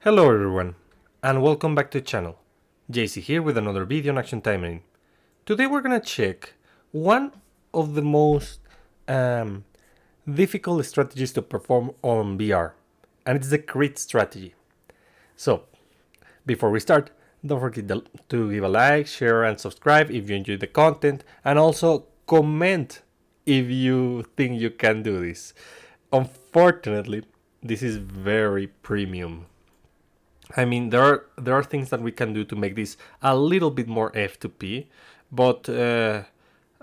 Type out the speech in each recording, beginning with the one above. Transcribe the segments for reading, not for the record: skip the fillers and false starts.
Hello everyone, and welcome back to the channel. JC here with another video on Action Taimanin. Today we're gonna check one of the most difficult strategies to perform on VR, and it's the crit strategy. So, before we start, don't forget to give a like, share, and subscribe if you enjoy the content, and also comment if you think you can do this. Unfortunately, this is very premium. I mean, there are things that we can do to make this a little bit more F2P, but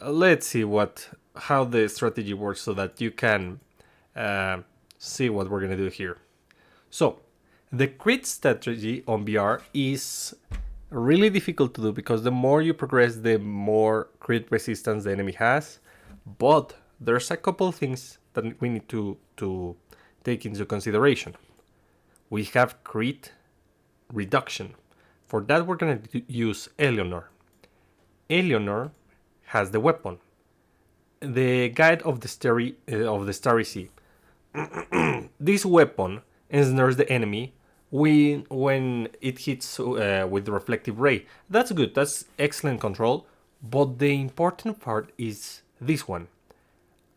let's see how the strategy works so that you can see what we're gonna do here. So, the crit strategy on VR is really difficult to do because the more you progress, the more crit resistance the enemy has. But there's a couple things that we need to take into consideration. We have crit reduction. For that, we're going to use Eleanor. Eleanor has the weapon, the Guide of the Starry Sea. This weapon ensnares the enemy when it hits with the reflective ray. That's good. That's excellent control. But the important part is this one,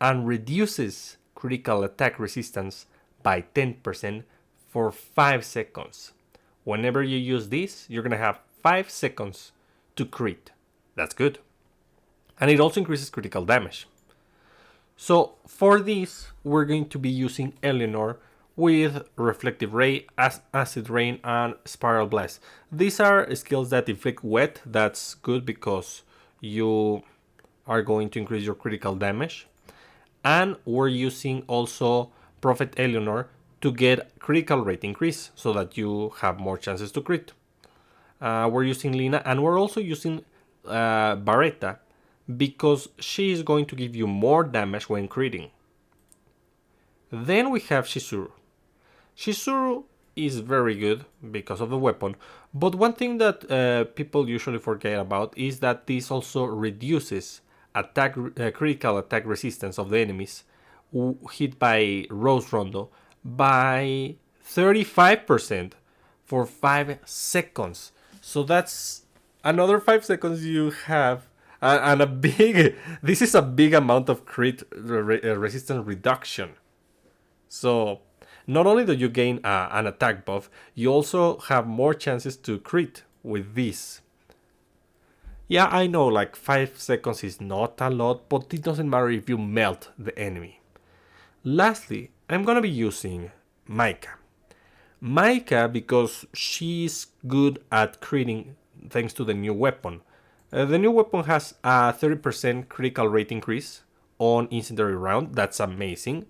and reduces critical attack resistance by 10% for 5 seconds. Whenever you use this, you're going to have 5 seconds to crit. That's good. And it also increases critical damage. So for this, we're going to be using Eleanor with Reflective Ray, Acid Rain, and Spiral Blast. These are skills that inflict wet. That's good because you are going to increase your critical damage. And we're using also Prophet Eleanor to get critical rate increase so that you have more chances to crit. We're using Lina, and we're also using Barretta because she is going to give you more damage when critting. Then we have Shizuru. Shizuru is very good because of the weapon, but one thing that people usually forget about is that this also reduces critical attack resistance of the enemies hit by Rose Rondo by 35% for 5 seconds. So that's another 5 seconds you have, and this is a big amount of crit resistance reduction. So not only do you gain an attack buff, you also have more chances to crit with this. Yeah, I know, like 5 seconds is not a lot, but it doesn't matter if you melt the enemy. Lastly, I'm gonna be using Micah. Micah because she's good at critting thanks to the new weapon. The new weapon has a 30% critical rate increase on Incendiary Round. That's amazing.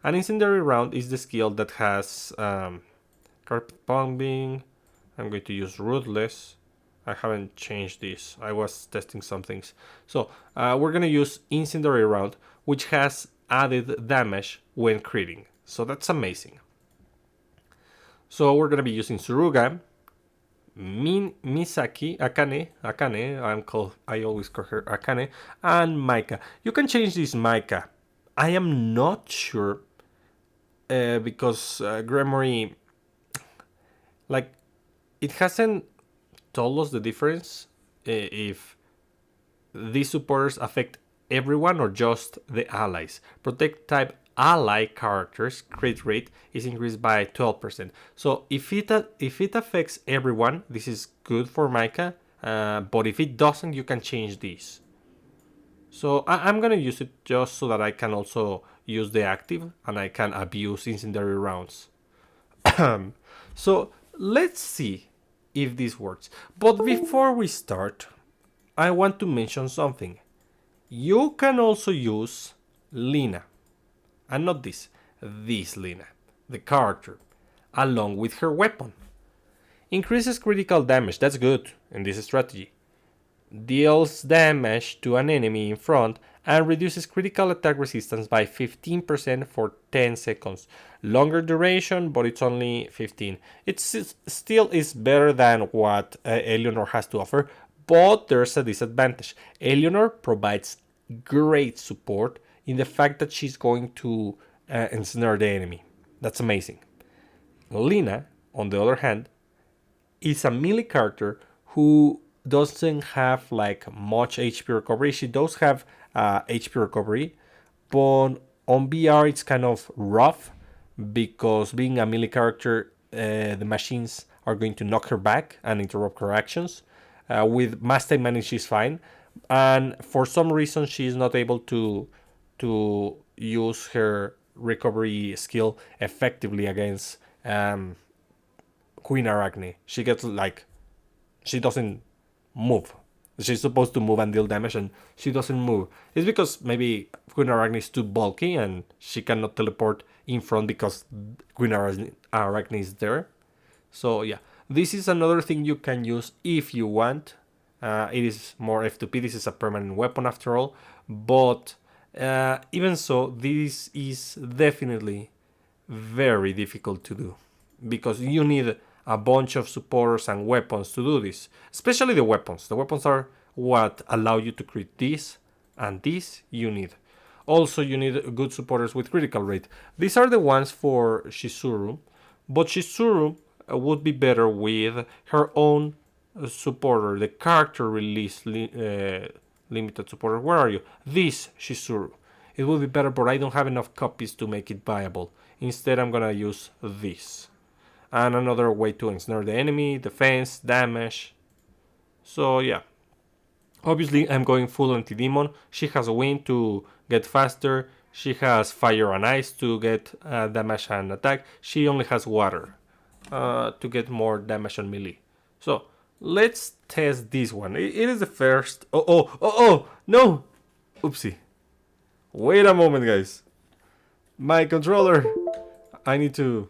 An Incendiary Round is the skill that has Carpet Bombing. I'm going to use Ruthless. I haven't changed this. I was testing some things. So we're going to use Incendiary Round, which has added damage when critting. So that's amazing. So we're going to be using Suruga, Misaki, Akane, I always call her Akane, and Micah. You can change this Micah. I am not sure because Gremory, like, it hasn't told us the difference if these supporters affect everyone or just the allies. Protect type ally characters crit rate is increased by 12%. So if it affects everyone, this is good for Micah. But if it doesn't, you can change this. So I'm gonna use it just so that I can also use the active and I can abuse incendiary rounds. So let's see if this works. But before we start, I want to mention something. You can also use Lina, and not this Lina, the character, along with her weapon. Increases critical damage, that's good in this strategy. Deals damage to an enemy in front and reduces critical attack resistance by 15% for 10 seconds. Longer duration, but it's only 15. It still is better than what Eleanor has to offer, but there's a disadvantage. Eleanor provides great support in the fact that she's going to ensnare the enemy. That's amazing. Lina, on the other hand, is a melee character who doesn't have like much HP recovery. She does have HP recovery, but on BR it's kind of rough because being a melee character, the machines are going to knock her back and interrupt her actions. With Mass Taimanin she's fine, and for some reason she's not able to use her recovery skill effectively against Queen Arachne. She gets like she doesn't move. She's supposed to move and deal damage, and she doesn't move. It's because maybe Queen Arachne is too bulky and she cannot teleport in front because Queen Arachne is there. So yeah, this is another thing you can use if you want. It is more F2P. This is a permanent weapon after all, but even so, this is definitely very difficult to do because you need a bunch of supporters and weapons to do this, especially the weapons. The weapons are what allow you to create this, and this you need. Also, you need good supporters with critical rate. These are the ones for Shizuru, but Shizuru would be better with her own supporter, the character release limited supporter. Where are you? This Shizuru. It would be better, but I don't have enough copies to make it viable. Instead, I'm gonna use this. And another way to ensnare the enemy, defense, damage. So yeah. Obviously, I'm going full anti-demon. She has a wind to get faster. She has fire and ice to get damage and attack. She only has water to get more damage on melee. So let's test this one. It is the first. Oh, no! Oopsie. Wait a moment, guys. My controller. I need to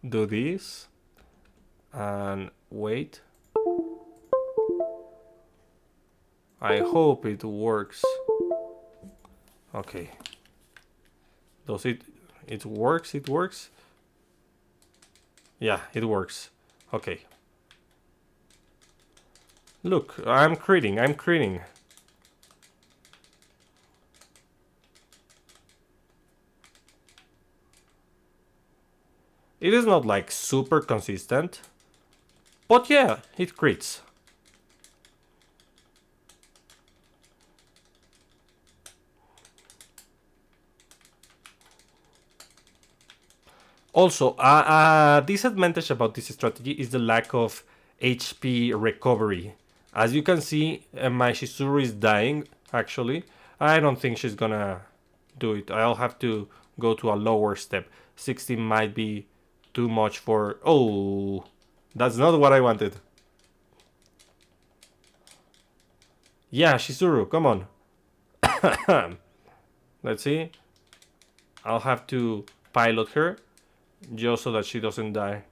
do this. And wait. I hope it works. Okay. Does it? It works? It works? Yeah, it works. Okay. Look, I'm critting. It is not like super consistent. But yeah, it crits. Also, a disadvantage about this strategy is the lack of HP recovery. As you can see, my Shizuru is dying, actually. I don't think she's gonna do it. I'll have to go to a lower step. 60 might be too much for... Oh, that's not what I wanted. Yeah, Shizuru, come on. Let's see. I'll have to pilot her just so that she doesn't die.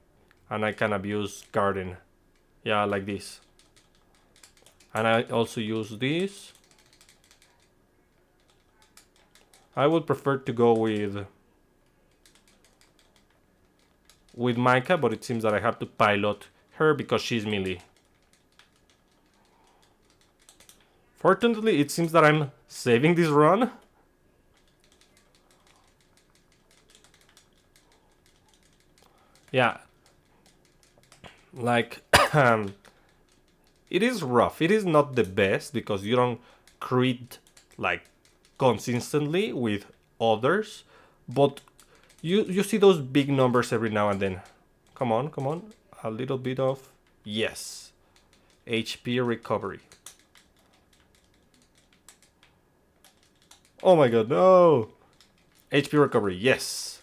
And I can abuse Garden. Yeah, like this. And I also use this. I would prefer to go with Micah, but it seems that I have to pilot her because she's melee. Fortunately, it seems that I'm saving this run. Yeah. Like, it is rough. It is not the best because you don't crit like consistently with others, but you see those big numbers every now and then. Come on. A little bit of... Yes. HP recovery. Oh my god, no! HP recovery, yes!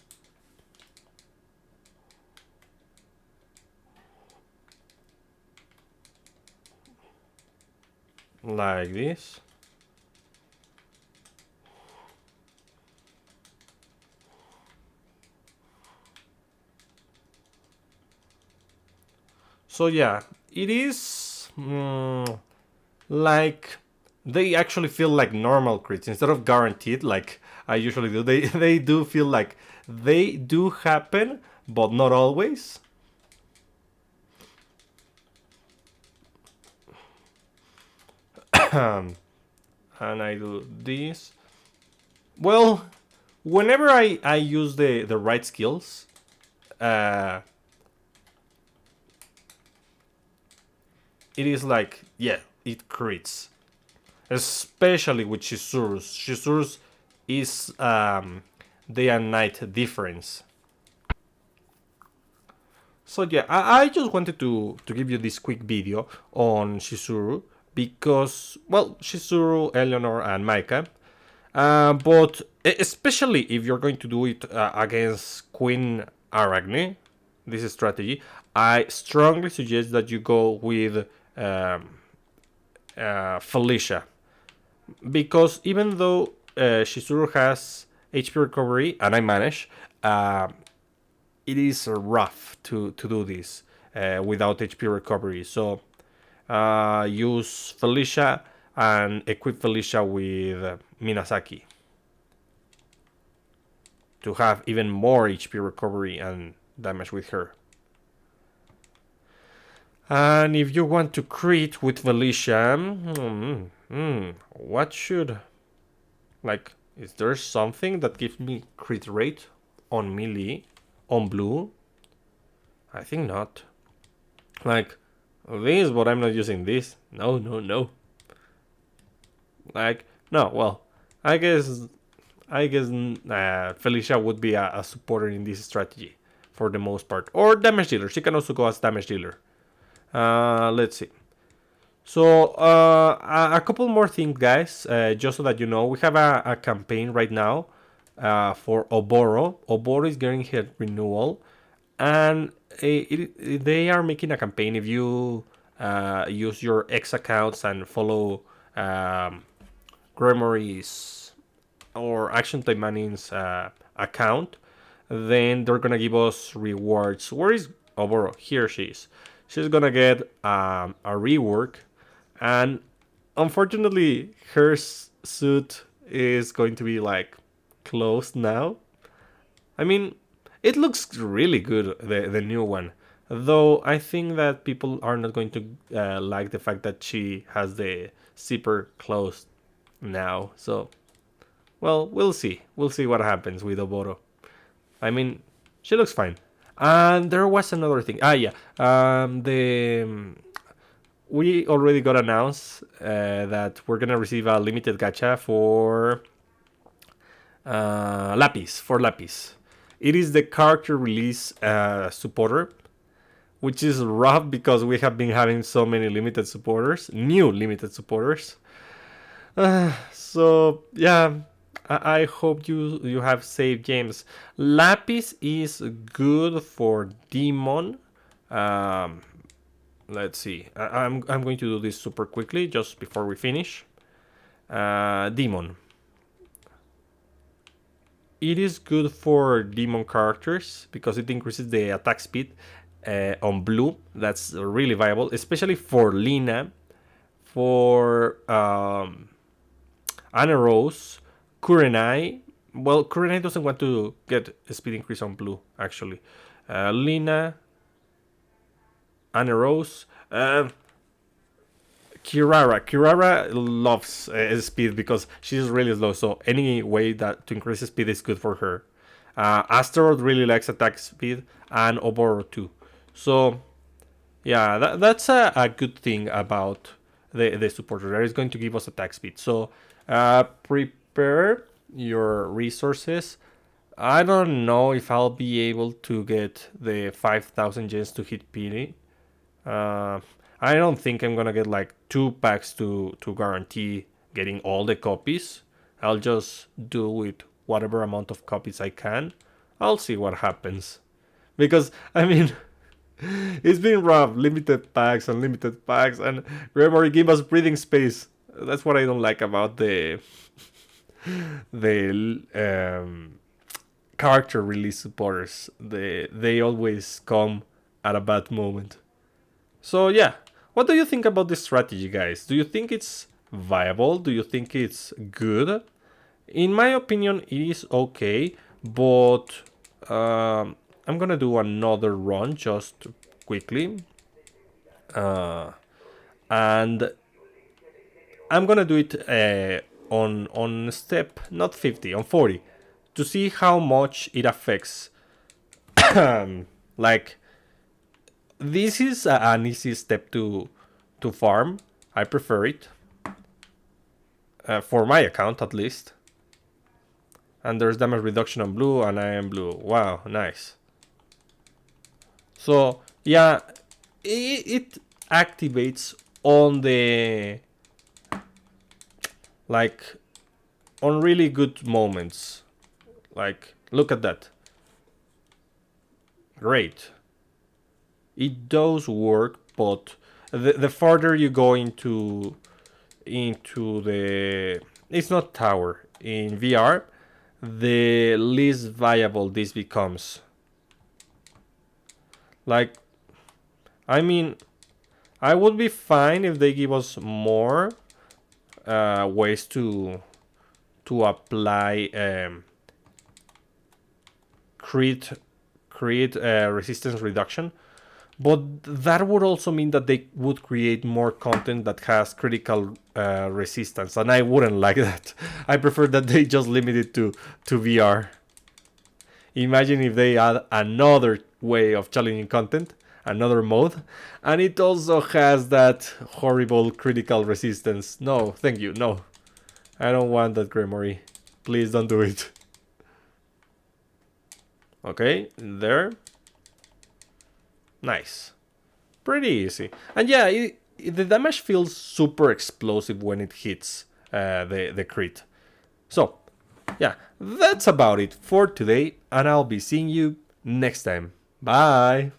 Like this. So yeah, it is like they actually feel like normal crits instead of guaranteed like I usually do. They do feel like they do happen, but not always. And I do this. Well, whenever I use the right skills, it is like, yeah, it crits. Especially with Shizuru's. Shizuru's is day and night difference. So yeah, I just wanted to give you this quick video on Shizuru because, well, Shizuru, Eleanor, and Maika. But especially if you're going to do it against Queen Arachne, this strategy, I strongly suggest that you go with Felicia. Because even though Shizuru has HP recovery, and I manage, it is rough to do this without HP recovery. So use Felicia and equip Felicia with Minasaki to have even more HP recovery and damage with her. And if you want to crit with Felicia, what should... Like, is there something that gives me crit rate on melee, on blue? I think not. Like, this, but I'm not using this. No, no, no. Like, no, well, I guess Felicia would be a supporter in this strategy for the most part. Or damage dealer. She can also go as damage dealer. Let's see. So, a couple more things, guys, just so that you know. We have a campaign right now for Oboro. Oboro is getting his renewal. And they are making a campaign. If you use your X accounts and follow Gremory's or Action Taimanin's account, then they're gonna give us rewards. Where is Oboro? Here she is. She's gonna get a rework, and unfortunately, her suit is going to be like closed now. I mean, it looks really good, the new one. Though I think that people are not going to like the fact that she has the zipper closed now. So, well, we'll see. We'll see what happens with Oboro. I mean, she looks fine. And there was another thing. Ah, yeah. We already got announced that we're gonna receive a limited gacha for Lapis. For Lapis, it is the character release supporter, which is rough because we have been having so many limited supporters, new limited supporters. So yeah, I hope you have saved games. Lapis is good for Demon. Let's see. I'm going to do this super quickly just before we finish. Demon. It is good for demon characters because it increases the attack speed on blue. That's really viable, especially for Lina, for Anna Rose, Kurenai. Well, Kurenai doesn't want to get a speed increase on blue, actually. Lina, Anna Rose, Kirara loves speed because she's really slow, so any way that to increase speed is good for her. Asteroid really likes attack speed, and Oboro too. So, yeah, that's a good thing about the supporter. That is going to give us attack speed. So, prepare your resources. I don't know if I'll be able to get the 5,000 gens to hit Pini. I don't think I'm gonna get like 2 packs to guarantee getting all the copies. I'll just do with whatever amount of copies I can. I'll see what happens. Because, I mean, it's been rough. Limited packs, unlimited packs, and Gremory give us breathing space. That's what I don't like about the character release supporters. They always come at a bad moment. So yeah, what do you think about this strategy, guys? Do you think it's viable? Do you think it's good? In my opinion, it is okay, but I'm gonna do another run just quickly. And I'm gonna do it on step, not 50, on 40, to see how much it affects. Like, this is an easy step to to farm. I prefer it. For my account, at least. And there's damage reduction on blue, and I am blue. Wow, nice. So, yeah, it activates on the... like, on really good moments. Like, look at that. Great. It does work, but the farther you go into the... it's not tower. In VR, the least viable this becomes. Like, I mean, I would be fine if they give us more ways to apply crit resistance reduction, but that would also mean that they would create more content that has critical resistance, and I wouldn't like that. I prefer that they just limit it to VR. Imagine if they add another way of challenging content, another mode, and it also has that horrible critical resistance. No, thank you, no. I don't want that, Gremory. Please don't do it. Okay, there. Nice. Pretty easy. And yeah, the damage feels super explosive when it hits the crit. So, yeah, that's about it for today, and I'll be seeing you next time. Bye!